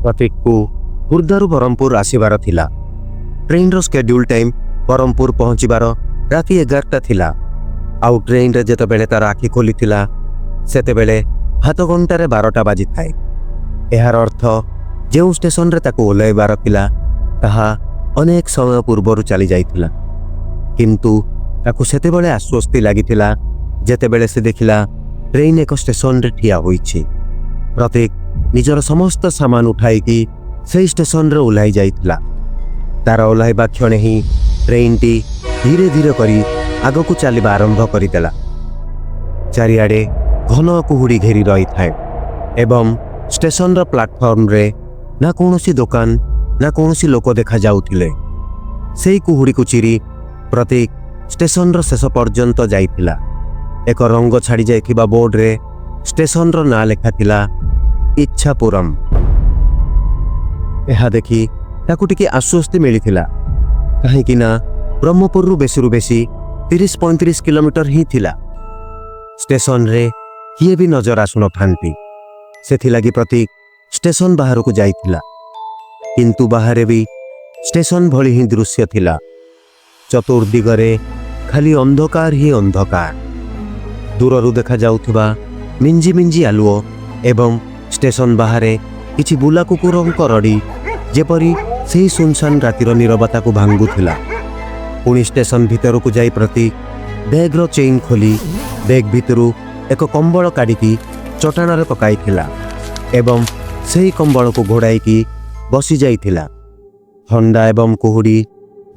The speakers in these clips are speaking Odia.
प्रतीक को खुर्दारू बरहमपुर आसबार थिला। ट्रेन रो स्केड्यूल टाइम बरहमपुर पहुँचबार राति 11टा थिला। आउ ट्रेन रे जेतेबेले तार आखि खोली थिला सेतेबेले हाथ घंटारे 12टा बाजी थाए। एहार अर्थ जो स्टेशन रे ताको ओह्लैबार थिला ताहा अनेक समय पूर्वरु चली जाइथिला, किंतु ताको सेतेबेले आश्वस्ति लागिथिला जेतेबेले से देखिला ट्रेन एक स्टेशन रे ठिया होईछि। प्रतीक निजर समस्त सामान उठाई से स्टेशन रे ओह्लाई जाइथिला। तार ओह्लाइबा क्षण ही ट्रेन टी धीरे धीरे करी आगकू चलिबा आरंभ करिदेला। चारिआडे घन कुहुड़ी घेरी रही थाए एवं स्टेशन रो प्लाटफॉर्म रे ना कौनसी दुकान ना कौनसी लोक देखा जाउथिले। सेई कुहुड़ी को चिरी प्रतीक स्टेशन रो शेष पर्यंत जाइथिला। एक रंग छाड़ी जाइथिबा बोर्ड रे स्टेशन रो ना लेखा थिला इच्छापुरम। यह देखी ताकू टिके आश्वस्ति मिलिथिला, कहीं ना ब्रह्मपुर बेसी बेसी 30-35 किलोमीटर ही थिला। स्टेशन रे किए भी नजर आसुन थांती, सेथिलागी प्रतीक स्टेशन बाहर को जाइथिला। किंतु बाहर भी स्टेशन भली ही दृश्य थिला। चतुर्दिगरे खाली अंधकार ही अंधकार। दूररू देखा जाउथिबा मिंजी मिंजी आलुओ एवं स्टेशन बाहरे किछि बुला कुकुरंक रड़ी जेपरी सेही सुनसान रातिर नीरवता को भांगुथिला। पुणी स्टेशन भितर को जाई प्रतीक बैग रो चेन खोली बैग भितरू एक कंबल काढ़ी चटाण पकाइथिला एवं सेही कंबल को घोड़ाई बसी जाइथिला। ठंडा एवं कुहुड़ी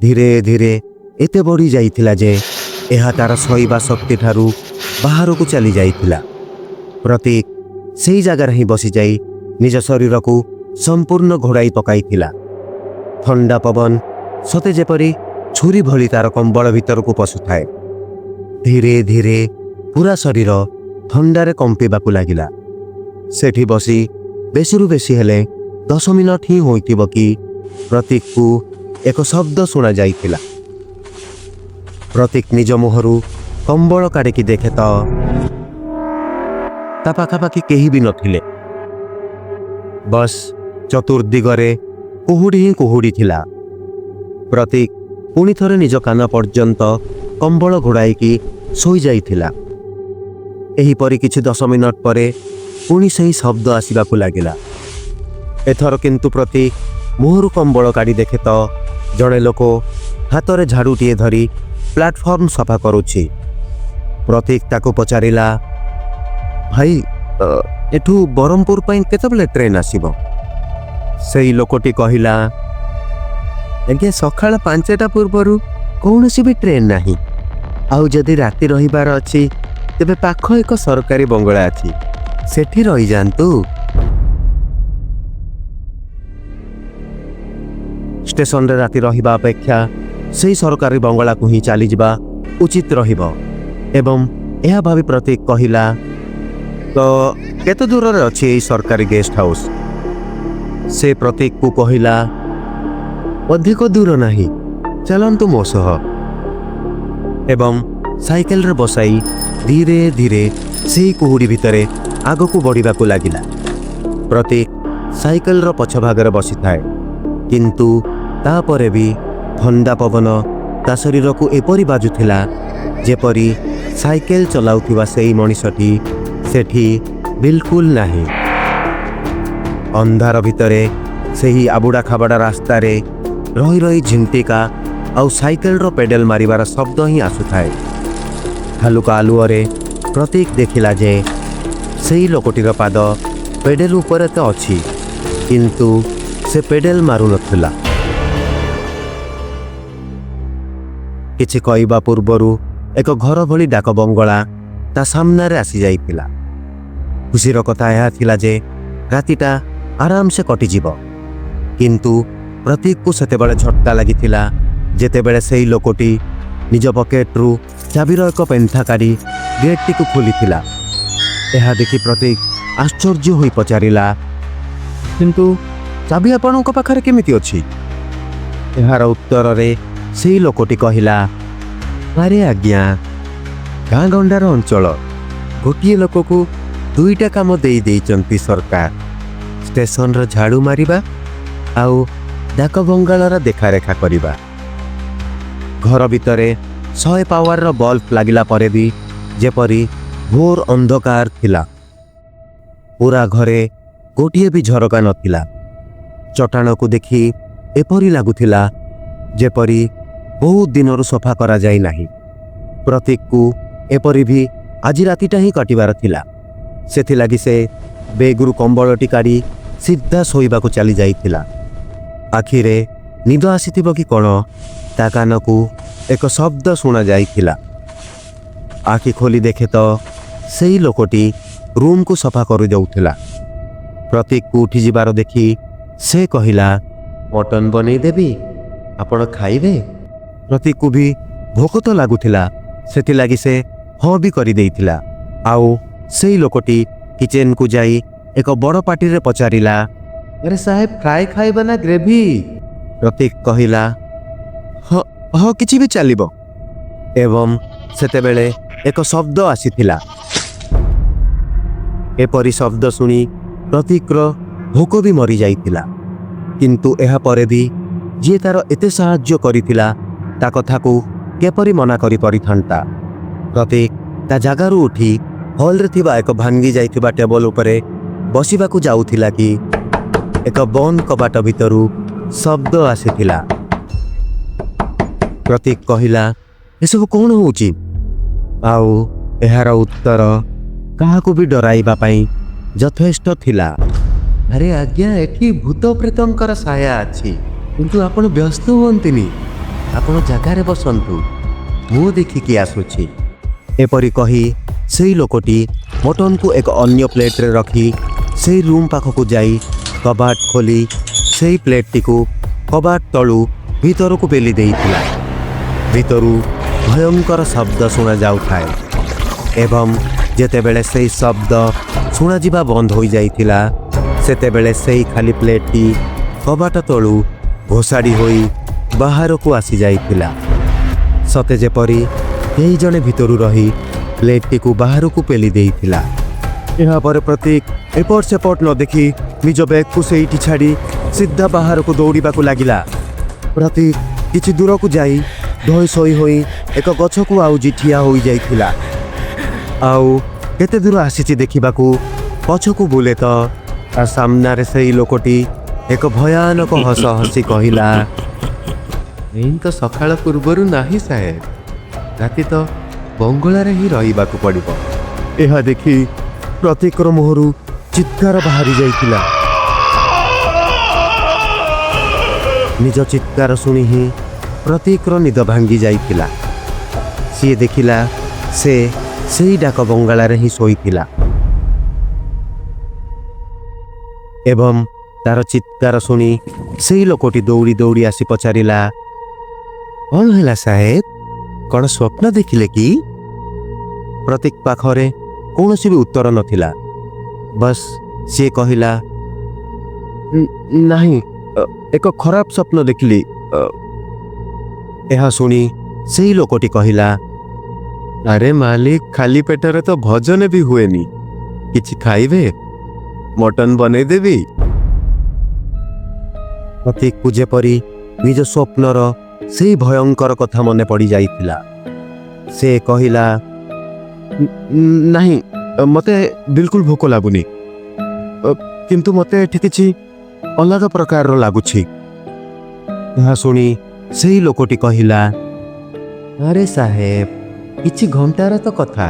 धीरे धीरे एते बढ़ी जाइथिला जे एहा तार सहीबा शक्ति ठारू बाहर को चली जाइथिला। प्रतीक सेही जगार ही बसी जाई निज शरीर को संपूर्ण घोड़ाई पकाइथिला। ठंडा पवन सते जेपरी छुरी भली तार कंबल भितर को पशुथाए। धीरे धीरे पूरा शरीर ठंडारे कंपिबाकू लागिला। सेठी बसी बेसीरु बेसी हेले 10 मिनट ही होइतिबो कि प्रतीक को एक शब्द सुना जाइथिला। प्रतीक निज मुहरु कंबल काढ़ी देखे तो ता पाखापाखि केही भी नथिले। बस चतुर्दिगरे कुहुड़ी ही कुहुड़ी थिला। प्रतीक पुणी थरे निज कान पर्यंत कंबल घोड़ाई शोई जाइथिला। एही परी किछि 10 मिनट परे पुणी सही शब्द आसिबाकू लागिला। एथर किंतु प्रतीक मुहरु कंबल काढ़ी देखे तो जड़े लोक हाथ में झाड़ूटीए धरी प्लाटफॉर्म सफा करुछि। प्रतीक ताको पचारिला, भाई एठू बरहमपुर पई केतेबेले ट्रेन आसीबो? सेही लोकटी कहिला, आज्ञा सकाळ 5टा पूर्वरु कौनसी भी ट्रेन नाही। आउ जदि राति रहिबार अछि तेबे पाख एक सरकारी बंगला अछि, सेठी रहि जांतु। स्टेशन रे राति रहिबा अपेक्षा सेही सरकारी बंगला को ही चली जिबा उचित रहिबो। एवं यह भावी प्रतीक कहिला, तो केते दूर रे अछि एही सरकारी गेस्ट हाउस? से प्रतीक को कहिला, अधिक दूर नाही, चलंतु मो सह। एवं साइकेल रे बसाई धीरे धीरे सेही कुहुड़ी भितरे आग को बढ़िबाकू लागिला। प्रतीक साइकेल रो पछ भागरे बसी थाए, किंतु तापरे भी ठंडा पवन ता शरीर को एपरी बाजुथिला जेपरी साइकेल चलाउथिबा सेही मनिषटी सेठी बिल्कुल नाही। अंधार भितरे सेही आबुड़ा खाबड़ा रास्ता रे रही रही झिंटिका आउ साइकेल रो पेडल मारिबार शब्द ही आसुथाए। हालुका आलुअरे प्रतीक देखिला जे सेही लोकटीर पाद पेडल उपरे तो अछि, किंतु से पेडल मारु नथिला। किछि कहवा पूर्वरु एक घर भली डाक बंगला ता सामने आसी जाइथिला। खुशीर कथा यह थिला जे रातिटा आराम से कटि जिवो, किंतु प्रतीक को सेतेबेले झटका लागिथिला जेतेबेले सेही लोकटी निज पकेट्रु चाबीर एक पेंथा काढ़ी गेटटी को खोलिथिला। यह देखि प्रतीक आश्चर्य होई पचारिला, किंतु चाबी आपणक पाखरे केमिति अछि? एहार उत्तर रे सेही लोकटी कहिला, अरे आज्ञा गाँ गंडार अंचल गोटे लोक को 2टा काम दे सरकार, ଷ୍ଟେସନର ଝାଡ଼ୁ ମାରିବା ଆଉ ଡାକ ବଙ୍ଗଳାର ଦେଖାରେଖା କରିବା। ଘର ଭିତରେ 100 ପାୱାରର ବଲ୍ବ ଲାଗିଲା ପରେ ବି ଯେପରି ଘୋର ଅନ୍ଧକାର ଥିଲା। ପୁରା ଘରେ ଗୋଟିଏ ବି ଝରକା ନଥିଲା। ଚଟାଣକୁ ଦେଖି ଏପରି ଲାଗୁଥିଲା ଯେପରି ବହୁତ ଦିନରୁ ସଫା କରାଯାଇ ନାହିଁ। ପ୍ରତୀକକୁ ଏପରି ବି ଆଜି ରାତିଟା ହିଁ କାଟିବାର ଥିଲା। ସେଥିଲାଗି ସେ ବେଗରୁ କମ୍ବଳଟି କାଢ଼ି ସିଧା ଶୋଇବାକୁ ଚାଲି ଯାଇଥିଲା। ଆଖିରେ ନିଦ ଆସିଥିବ କି କ'ଣ ତା କାନକୁ ଏକ ଶବ୍ଦ ଶୁଣାଯାଇଥିଲା। ଆଖି ଖୋଲି ଦେଖେ ତ ସେଇ ଲୋକଟି ରୁମ୍କୁ ସଫା କରିଦେଉଥିଲା। ପ୍ରତୀକକୁ ଉଠିଯିବାର ଦେଖି ସେ କହିଲା, ମଟନ ବନେଇଦେବି, ଆପଣ ଖାଇବେ? ପ୍ରତୀକକୁ ବି ଭୋକ ତ ଲାଗୁଥିଲା, ସେଥିଲାଗି ସେ ହଁ ବି କରିଦେଇଥିଲା। ଆଉ ସେଇ ଲୋକଟି କିଚେନକୁ ଯାଇ ଏକ ବଡ଼ ପାଟିରେ ପଚାରିଲା, ଆରେ ସାହେବ ଫ୍ରାଏ ଖାଇବା ନା ଗ୍ରେଭି? ପ୍ରତୀକ କହିଲା, ହଁ କିଛି ବି ଚାଲିବ। ଏବଂ ସେତେବେଳେ ଏକ ଶବ୍ଦ ଆସିଥିଲା। ଏପରି ଶବ୍ଦ ଶୁଣି ପ୍ରତୀକର ଭୋକ ବି ମରିଯାଇଥିଲା। କିନ୍ତୁ ଏହାପରେ ବି ଯିଏ ତାର ଏତେ ସାହାଯ୍ୟ କରିଥିଲା ତା କଥାକୁ କିପରି ମନା କରିପାରିଥାନ୍ତା। ପ୍ରତୀକ ତା ଜାଗାରୁ ଉଠି ହଲରେ ଥିବା ଏକ ଭାଙ୍ଗି ଯାଇଥିବା ଟେବଲ ଉପରେ ବସିବାକୁ ଯାଉଥିଲା କି ଏକ ବନ୍ଦ କବାଟ ଭିତରୁ ଶବ୍ଦ ଆସିଥିଲା। ପ୍ରତୀକ କହିଲା, ଏସବୁ କ'ଣ ହେଉଛି? ଆଉ ଏହାର ଉତ୍ତର କାହାକୁ ବି ଡରାଇବା ପାଇଁ ଯଥେଷ୍ଟ ଥିଲା। ଆରେ ଆଜ୍ଞା, ଏଠି ଭୂତ ପ୍ରେତଙ୍କର ସାୟା ଅଛି, କିନ୍ତୁ ଆପଣ ବ୍ୟସ୍ତ ହୁଅନ୍ତୁନି, ଆପଣ ଜାଗାରେ ବସନ୍ତୁ, ମୁଁ ଦେଖିକି ଆସୁଛି। ଏପରି କହି ସେଇ ଲୋକଟି ମଟନକୁ ଏକ ଅନ୍ୟ ପ୍ଲେଟ୍ରେ ରଖି ସେଇ ରୁମ୍ ପାଖକୁ ଯାଇ କବାଟ ଖୋଲି ସେଇ ପ୍ଲେଟ୍ଟିକୁ କବାଟ ତଳୁ ଭିତରକୁ ପେଲି ଦେଇଥିଲା। ଭିତରୁ ଭୟଙ୍କର ଶବ୍ଦ ଶୁଣାଯାଉଥାଏ ଏବଂ ଯେତେବେଳେ ସେଇ ଶବ୍ଦ ଶୁଣାଯିବା ବନ୍ଦ ହୋଇଯାଇଥିଲା ସେତେବେଳେ ସେଇ ଖାଲି ପ୍ଲେଟ୍ଟି କବାଟ ତଳୁ ଘୋଷାଡ଼ି ହୋଇ ବାହାରକୁ ଆସିଯାଇଥିଲା। ସତେ ଯେପରି କେହି ଜଣେ ଭିତରୁ ରହି ପ୍ଲେଟ୍ଟିକୁ ବାହାରକୁ ପେଲି ଦେଇଥିଲା। ଏହାପରେ ପ୍ରତୀକ ଏପଟ ସେପଟ ନ ଦେଖି ନିଜ ବ୍ୟାଗକୁ ସେଇଠି ଛାଡ଼ି ସିଧା ବାହାରକୁ ଦୌଡ଼ିବାକୁ ଲାଗିଲା। ପ୍ରତୀକ କିଛି ଦୂରକୁ ଯାଇ ଧୋଇ ଶୋଇ ହୋଇ ଏକ ଗଛକୁ ଆଉଜି ଠିଆ ହୋଇଯାଇଥିଲା। ଆଉ କେତେ ଦୂର ଆସିଛି ଦେଖିବାକୁ ପଛକୁ ବୁଲେ ତ ତା ସାମ୍ନାରେ ସେଇ ଲୋକଟି ଏକ ଭୟାନକ ହସ ହସି କହିଲା, ଏଇ ତ ସକାଳ ପୂର୍ବରୁ ନାହିଁ ସାହେବ, ରାତି ତ ବଙ୍ଗଳାରେ ହିଁ ରହିବାକୁ ପଡ଼ିବ। ଏହା ଦେଖି ପ୍ରତୀକର ମୁହଁରୁ ଚିତ୍କାର ବାହାରି ଯାଇଥିଲା। ନିଜ ଚିତ୍କାର ଶୁଣି ହିଁ ପ୍ରତୀକର ନିଦ ଭାଙ୍ଗି ଯାଇଥିଲା। ସିଏ ଦେଖିଲା ସେ ସେଇ ଡାକ ବଙ୍ଗଳାରେ ହିଁ ଶୋଇଥିଲା ଏବଂ ତାର ଚିତ୍କାର ଶୁଣି ସେଇ ଲୋକଟି ଦୌଡ଼ି ଦୌଡ଼ି ଆସି ପଚାରିଲା, କ'ଣ ହେଲା ସାହେବ, କ'ଣ ସ୍ୱପ୍ନ ଦେଖିଲେ କି? ପ୍ରତୀକ ପାଖରେ କୌଣସି ବି ଉତ୍ତର ନଥିଲା। ବସ୍ ସିଏ କହିଲା, ନାହିଁ, ଏକ ଖରାପ ସ୍ୱପ୍ନ ଦେଖିଲି। ଏହା ଶୁଣି ସେଇ ଲୋକଟି କହିଲା, ଆରେ ମାଲିକ, ଖାଲି ପେଟରେ ତ ଭୋଜନ ବି ହୁଏନି, କିଛି ଖାଇବେ? ମଟନ ବନେଇଦେବି? ପ୍ରତୀକକୁ ଯେପରି ନିଜ ସ୍ୱପ୍ନର ସେଇ ଭୟଙ୍କର କଥା ମନେ ପଡ଼ିଯାଇଥିଲା। ସେ କହିଲା, ନାହିଁ, ମୋତେ ବିଲକୁଲ ଭୋକ ଲାଗୁନି, କିନ୍ତୁ ମୋତେ ଏଠି କିଛି ଅଲଗା ପ୍ରକାରର ଲାଗୁଛି। ଏହା ଶୁଣି ସେଇ ଲୋକଟି କହିଲା, ଆରେ ସାହେବ, କିଛି ଘଣ୍ଟାର ତ କଥା,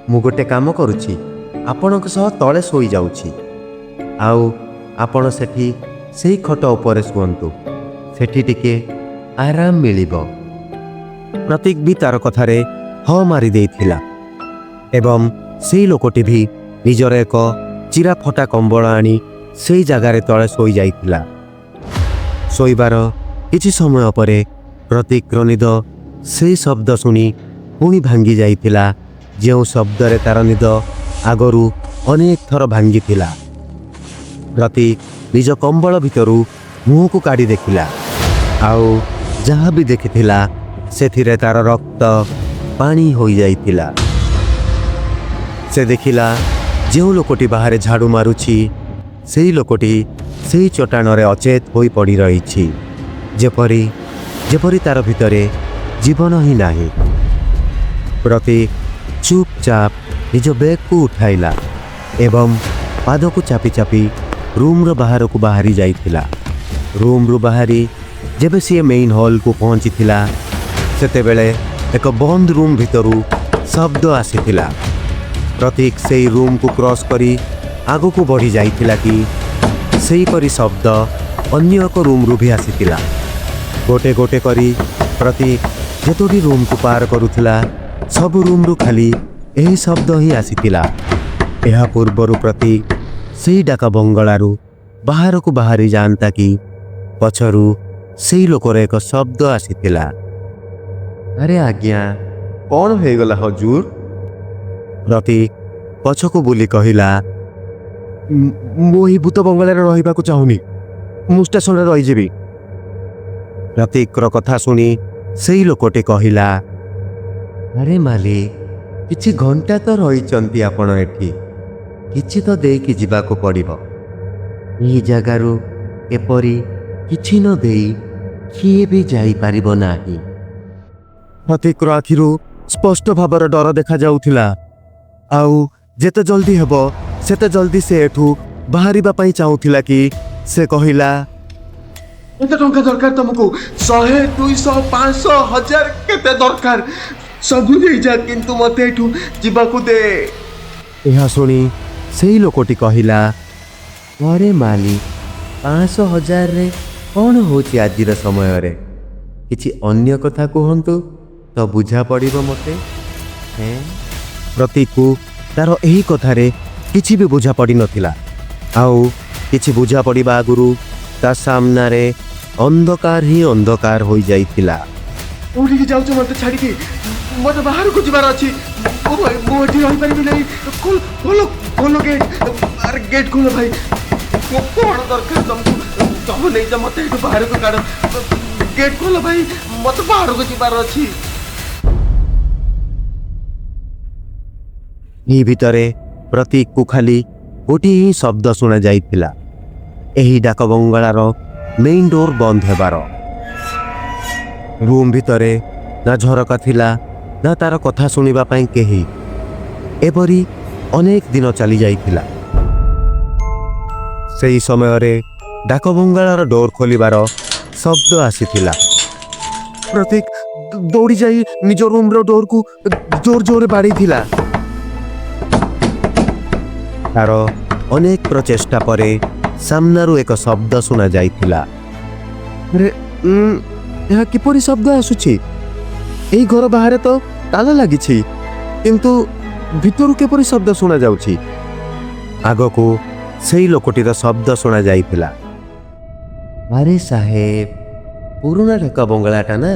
ମୁଁ ଗୋଟେ କାମ କରୁଛି, ଆପଣଙ୍କ ସହ ତଳେ ଶୋଇଯାଉଛି, ଆଉ ଆପଣ ସେଠି ସେଇ ଖଟ ଉପରେ ଶୁଅନ୍ତୁ, ସେଠି ଟିକେ ଆରାମ ମିଳିବ। ପ୍ରତୀକ ବି ତାର କଥାରେ ହଁ ମାରି ଦେଇଥିଲା ଏବଂ ସେଇ ଲୋକଟି ବି ନିଜର ଏକ ଚିରା ଫଟା କମ୍ବଳ ଆଣି ସେଇ ଜାଗାରେ ତଳେ ଶୋଇଯାଇଥିଲା। ଶୋଇବାର କିଛି ସମୟ ପରେ ପ୍ରତୀକର ନିଦ ସେଇ ଶବ୍ଦ ଶୁଣି ପୁଣି ଭାଙ୍ଗି ଯାଇଥିଲା, ଯେଉଁ ଶବ୍ଦରେ ତାର ନିଦ ଆଗରୁ ଅନେକ ଥର ଭାଙ୍ଗିଥିଲା। ପ୍ରତୀକ ନିଜ କମ୍ବଳ ଭିତରୁ ମୁହଁକୁ କାଢ଼ି ଦେଖିଲା ଆଉ ଯାହା ବି ଦେଖିଥିଲା ସେଥିରେ ତାର ରକ୍ତ ପାଣି ହୋଇଯାଇଥିଲା। ସେ ଦେଖିଲା ଯେଉଁ ଲୋକଟି ବାହାରେ ଝାଡ଼ୁ ମାରୁଛି ସେଇ ଲୋକଟି ସେଇ ଚଟାଣରେ ଅଚେତ ହୋଇ ପଡ଼ି ରହିଛି, ଯେପରି ଯେପରି ତାର ଭିତରେ ଜୀବନ ହିଁ ନାହିଁ। ପ୍ରତୀକ ଚୁପଚାପ ନିଜ ବ୍ୟାଗକୁ ଉଠାଇଲା ଏବଂ ପାଦକୁ ଚାପି ଚାପି ରୁମ୍ର ବାହାରକୁ ବାହାରି ଯାଇଥିଲା। ରୁମ୍ରୁ ବାହାରି ଯେବେ ସିଏ ମେଇନ୍ ହଲ୍କୁ ପହଞ୍ଚିଥିଲା, ସେତେବେଳେ ଏକ ବନ୍ଦ ରୁମ୍ ଭିତରୁ ଶବ୍ଦ ଆସିଥିଲା। ପ୍ରତୀକ ସେଇ ରୁମ୍କୁ କ୍ରସ୍ କରି ଆଗକୁ ବଢ଼ି ଯାଇଥିଲା କି ସେହିପରି ଶବ୍ଦ ଅନ୍ୟ ଏକ ରୁମ୍ରୁ ବି ଆସିଥିଲା। ଗୋଟେ ଗୋଟେ କରି ପ୍ରତୀକ ଯେତୋଟି ରୁମ୍କୁ ପାର କରୁଥିଲା, ସବୁ ରୁମ୍ରୁ ଖାଲି ଏହି ଶବ୍ଦ ହିଁ ଆସିଥିଲା। ଏହା ପୂର୍ବରୁ ପ୍ରତୀକ ସେଇ ଡାକ ବଙ୍ଗଳାରୁ ବାହାରକୁ ବାହାରି ଯାଆନ୍ତା କି ପଛରୁ ସେଇ ଲୋକର ଏକ ଶବ୍ଦ ଆସିଥିଲା, ଆରେ ଆଜ୍ଞା, କ'ଣ ହେଇଗଲା ହଜୁର? ପ୍ରତୀକ ପଛକୁ ବୁଲି କହିଲା, ମୁଁ ଏହି ଭୂତ ବଙ୍ଗଳାରେ ରହିବାକୁ ଚାହୁଁନି, ମୁଁ ଷ୍ଟେସନରେ ରହିଯିବି। ପ୍ରତୀକର କଥା ଶୁଣି ସେଇ ଲୋକଟି କହିଲା, ଆରେ ମାଲିକ, କିଛି ଘଣ୍ଟା ତ ରହିଛନ୍ତି ଆପଣ ଏଠି, କିଛି ତ ଦେଇକି ଯିବାକୁ ପଡ଼ିବ। ଏହି ଜାଗାରୁ ଏପରି କିଛି ନ ଦେଇ କିଏ ବି ଯାଇପାରିବ ନାହିଁ। ପ୍ରତୀକର ଆଖିରୁ ସ୍ପଷ୍ଟ ଭାବରେ ଡର ଦେଖାଯାଉଥିଲା, ଆଉ ଯେତେ ଜଲ୍ଦି ହେବ ସେତେ ଜଲ୍ଦି ସେ ଏଠୁ ବାହାରିବା ପାଇଁ ଚାହୁଁଥିଲା କି ସେ କହିଲା, କେତେ ଟଙ୍କା ଦରକାର ତମକୁ? 100, 200, 500, 1000 କେତେ ଦରକାର? ସବୁ ଦେଇଯା, କିନ୍ତୁ ମତେ ଏଠୁ ଯିବାକୁ ଦେ। ଏହା ଶୁଣି ସେଇ ଲୋକଟି କହିଲା, ଆରେ ମାଲିକ, 500 1000ରେ କ'ଣ ହେଉଛି ଆଜିର ସମୟରେ? କିଛି ଅନ୍ୟ କଥା କୁହନ୍ତୁ ତ ବୁଝା ପଡ଼ିବ ମୋତେ। ପ୍ରତୀକକୁ ତାର ଏହି କଥାରେ କିଛି ବି ବୁଝା ପଡ଼ିନଥିଲା, ଆଉ କିଛି ବୁଝା ପଡ଼ିବା ଆଗରୁ ତା ସାମ୍ନାରେ ଅନ୍ଧକାର ହିଁ ଅନ୍ଧକାର ହୋଇଯାଇଥିଲା। କୋଉଠିକି ଯାଉଛ ମତେ ଛାଡ଼ିକି? ମତେ ବାହାରକୁ ଯିବାର ଅଛି। ମୁଁ ଏଠି ରହିପାରିବି ନାହିଁ। ଖୋଲ ଗେଟ୍। ଆରେ ଗେଟ୍ ଖୋଲ ଭାଇ। କ'ଣ ଦରକାର ତମକୁ? ତମେ ନେଇଯା ମତେ ଏଠୁ ବାହାରକୁ କାଢ଼। ଗେଟ୍ ଖୋଲ ଭାଇ, ମତେ ବାହାରକୁ ଯିବାର ଅଛି। ଏହି ଭିତରେ ପ୍ରତୀକକୁ ଖାଲି ଗୋଟିଏ ହିଁ ଶବ୍ଦ ଶୁଣାଯାଇଥିଲା, ଏହି ଡାକ ବଙ୍ଗଳାର ମେଇନ୍ ଡୋର୍ ବନ୍ଦ ହେବାର। ରୁମ୍ ଭିତରେ ନା ଝରକା ଥିଲା, ନା ତାର କଥା ଶୁଣିବା ପାଇଁ କେହି। ଏପରି ଅନେକ ଦିନ ଚାଲି ଯାଇଥିଲା। ସେହି ସମୟରେ ଡାକ ବଙ୍ଗଳାର ଡୋର୍ ଖୋଲିବାର ଶବ୍ଦ ଆସିଥିଲା। ପ୍ରତୀକ ଦୌଡ଼ି ଯାଇ ନିଜ ରୁମ୍ର ଡୋର୍କୁ ଜୋର ଜୋରରେ ବାଡ଼େଇଥିଲା। ତାର ଅନେକ ପ୍ରଚେଷ୍ଟା ପରେ ସାମ୍ନାରୁ ଏକ ଶବ୍ଦ ଶୁଣାଯାଇଥିଲା, ଏହା କିପରି ଶବ୍ଦ ଆସୁଛି? ଏହି ଘର ବାହାରେ ତ ତାଲା ଲାଗିଛି, କିନ୍ତୁ ଭିତରୁ କିପରି ଶବ୍ଦ ଶୁଣାଯାଉଛି? ଆଗକୁ ସେଇ ଲୋକଟିର ଶବ୍ଦ ଶୁଣାଯାଇଥିଲା, ଆରେ ସାହେବ, ପୁରୁଣା ଡାକ ବଙ୍ଗଳାଟା ନା,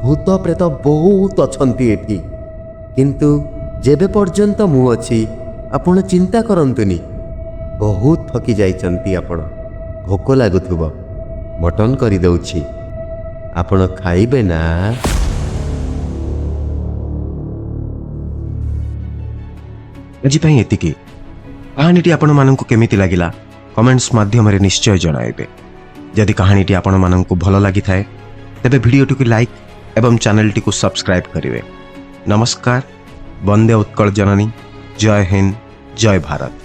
ଭୂତ ପ୍ରେତ ବହୁତ ଅଛନ୍ତି ଏଠି, କିନ୍ତୁ ଯେବେ ପର୍ଯ୍ୟନ୍ତ ମୁଁ ଅଛି ଆପଣ ଚିନ୍ତା କରନ୍ତୁନି। ବହୁତ ଥକି ଯାଇଛନ୍ତି ଆପଣ, ଭୋକ ଲାଗୁଥିବ, ମଟନ୍ କରିଦେଉଛି, ଆପଣ ଖାଇବେ ନା? ଆଜି ପାଇଁ ଏତିକି। କାହାଣୀଟି ଆପଣମାନଙ୍କୁ କେମିତି ଲାଗିଲା କମେଣ୍ଟସ୍ ମାଧ୍ୟମରେ ନିଶ୍ଚୟ ଜଣାଇବେ। ଯଦି କାହାଣୀଟି ଆପଣମାନଙ୍କୁ ଭଲ ଲାଗିଥାଏ ତେବେ ଭିଡ଼ିଓଟିକୁ ଲାଇକ୍ ଏବଂ ଚ୍ୟାନେଲଟିକୁ ସବସ୍କ୍ରାଇବ୍ କରିବେ। ନମସ୍କାର। ବନ୍ଦେ ଉତ୍କଳ ଜନନୀ। ଜୟ ହିନ୍ଦ, ଜୟ ଭାରତ।